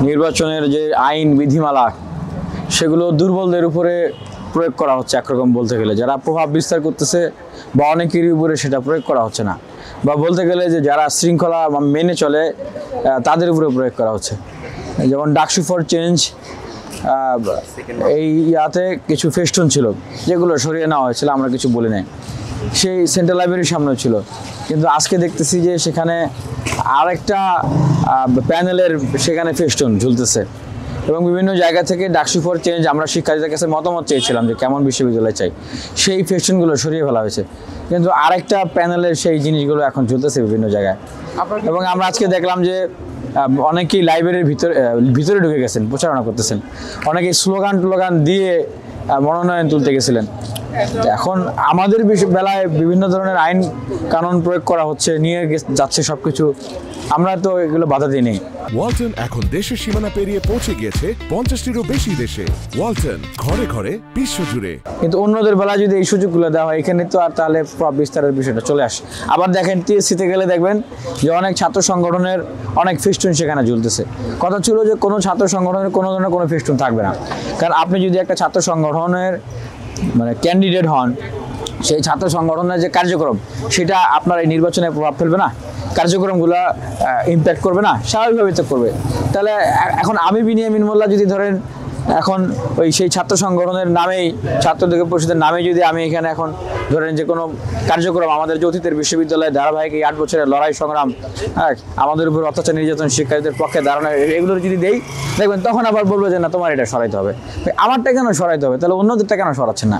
নির্বাচনের যে আইন বিধিমালা সেগুলো দুর্বলদের উপরে প্রয়োগ করা হচ্ছে একরকম বলতে গেলে, যারা প্রভাব বিস্তার করতেছে বা অনেকেরই উপরে সেটা প্রয়োগ করা হচ্ছে না, বা বলতে গেলে যে যারা শৃঙ্খলা মেনে চলে তাদের উপরে প্রয়োগ করা হচ্ছে। যেমন ডাকসু ফর চেঞ্জ, এই ইয়াতে কিছু ফেস্টুন ছিল যেগুলো সরিয়ে নেওয়া হয়েছিল, আমরা কিছু বলি নাই, সেই সেন্ট্রাল লাইব্রেরির সামনে ছিল, কিন্তু আজকে দেখতেছি যে সেখানে আরেকটা প্যানেলের সেখানে ফেস্টুন ঝুলতেছে। এবং বিভিন্ন জায়গা থেকে ডাকসু ফর চেঞ্জ আমরা শিক্ষার্থীদের কাছে মতামত চেয়েছিলাম যে কেমন বিশ্ববিদ্যালয় চাই, সেই ফেস্টুনগুলো সরিয়ে ফেলা হয়েছে, কিন্তু আরেকটা প্যানেলের সেই জিনিসগুলো এখন ঝুলতেছে বিভিন্ন জায়গায়। এবং আমরা আজকে দেখলাম যে অনেকেই লাইব্রেরির ভিতরে ঢুকে গেছেন, প্রচারণা করতেছেন, অনেকেই স্লোগান দিয়ে মনোনয়ন তুলতে গেছিলেন। এখন আমাদের বেলায় বিভিন্ন ধরনের আইন কানুন প্রয়োগ করা হচ্ছে, নিয়ে যাচ্ছে সবকিছু, আমরা তো এগুলো বাধা দিই নেই। ওয়ালটন এখন দেশের সীমানা পেরিয়ে পৌঁছে গিয়েছে 50টিরও বেশি দেশে। ওয়ালটন, ঘরে ঘরে বিশ্বজুড়ে। কিন্তু অন্যদের বেলায় যদি এই সুযোগগুলো দেওয়া হয়, এখানে তো আর তাহলে প্রভাব বিস্তারের বিষয়টা চলে আসে। আবার দেখেন টিএসসিতে গেলে দেখবেন যে অনেক ছাত্র সংগঠনের অনেক ফেস্টুন সেখানে ঝুলতেছে। কথা ছিল যে কোনো ছাত্র সংগঠনের কোনো ধরনের কোনো ফেস্টুন থাকবে না, কারণ আপনি যদি একটা ছাত্র সংগঠনের ক্যান্ডিডেট হন, সেই ছাত্র সংগঠনের যে কার্যক্রম সেটা আপনার এই নির্বাচনে প্রভাব ফেলবে না, কার্যক্রমগুলো ইমপ্যাক্ট করবে না, স্বাভাবিকভাবে তো করবে। তাহলে এখন আমি বিনিয়ামিন মোল্লা যদি ধরেন এখন ওই সেই ছাত্র সংগঠনের নামেই, ছাত্রদের পরিষদের নামে যদি আমি এখানে এখন ধরেন যে কোনো কার্যক্রম, আমাদের যে অতীতের বিশ্ববিদ্যালয়ে ধারাবাহিক এই 8 বছরের লড়াই সংগ্রাম, হ্যাঁ, আমাদের উপর অত্যাচার নির্যাতন, শিক্ষার্থীদের পক্ষে দাঁড়ানো, এগুলো যদি দেই, দেখবেন তখন আবার বলবো যে না তোমার এটা সরাইতে হবে। আমারটা কেন সরাইতে হবে, তাহলে অন্যদেরটা কেন সরাচ্ছেন না?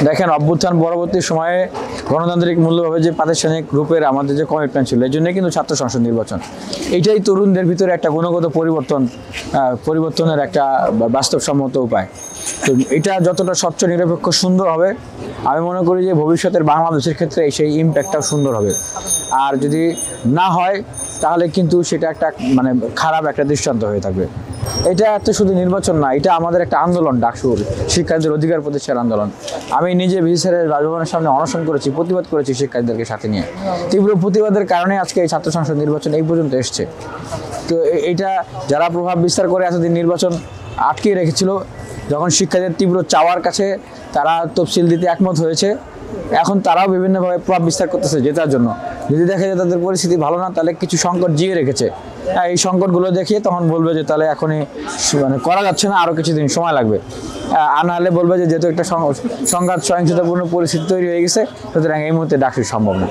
দেখেন অভ্যুত্থান পরবর্তী সময়ে গণতান্ত্রিক মূল্যভাবে যে প্রাতিষ্ঠানিক গ্রুপের আমাদের যে কমিটমেন্ট ছিল, এই জন্যই কিন্তু ছাত্র সংসদ নির্বাচন। এইটাই তরুণদের ভিতরে একটা গুণগত পরিবর্তনের একটা বাস্তবসম্মত উপায়। তো এটা যতটা স্বচ্ছ, নিরপেক্ষ, সুন্দর হবে, আমি মনে করি যে ভবিষ্যতের বাংলাদেশের ক্ষেত্রে সেই ইমপ্যাক্টটাও সুন্দর হবে। আর যদি না হয় তাহলে কিন্তু সেটা একটা খারাপ একটা দৃষ্টান্ত হয়ে থাকবে। এটা এত শুধু নির্বাচন না, এটা আমাদের একটা আন্দোলন, ডাকসুর শিক্ষার্থীদের অধিকার প্রতিষ্ঠার আন্দোলন। আমি নিজে ভিসি স্যারের রাজভবনের সামনে অনশন করেছি, প্রতিবাদ করেছি শিক্ষার্থীদেরকে সাথে নিয়ে। তীব্র প্রতিবাদের কারণে আজকে এই ছাত্র সংসদ নির্বাচন এই পর্যন্ত এসছে। তো এটা যারা প্রভাব বিস্তার করে এতদিন নির্বাচন আটকে রেখেছিল, যখন শিক্ষার্থীদের তীব্র চাওয়ার কাছে তারা তফসিল দিতে একমত হয়েছে, এখন তারাও বিভিন্নভাবে প্রভাব বিস্তার করতেছে জেতার জন্য। যদি দেখে যে তাদের পরিস্থিতি ভালো না, তাহলে কিছু সংকট জিয়ে রেখেছে, এই সংকটগুলো দেখিয়ে তখন বলবে যে তাহলে এখনই করা যাচ্ছে না, আরও কিছুদিন সময় লাগবে। আর নাহলে বলবে যে যেহেতু একটা সংঘাত সহিংসতাপূর্ণ পরিস্থিতি তৈরি হয়ে গেছে, সুতরাং এই মুহূর্তে ডাকসু সম্ভব না।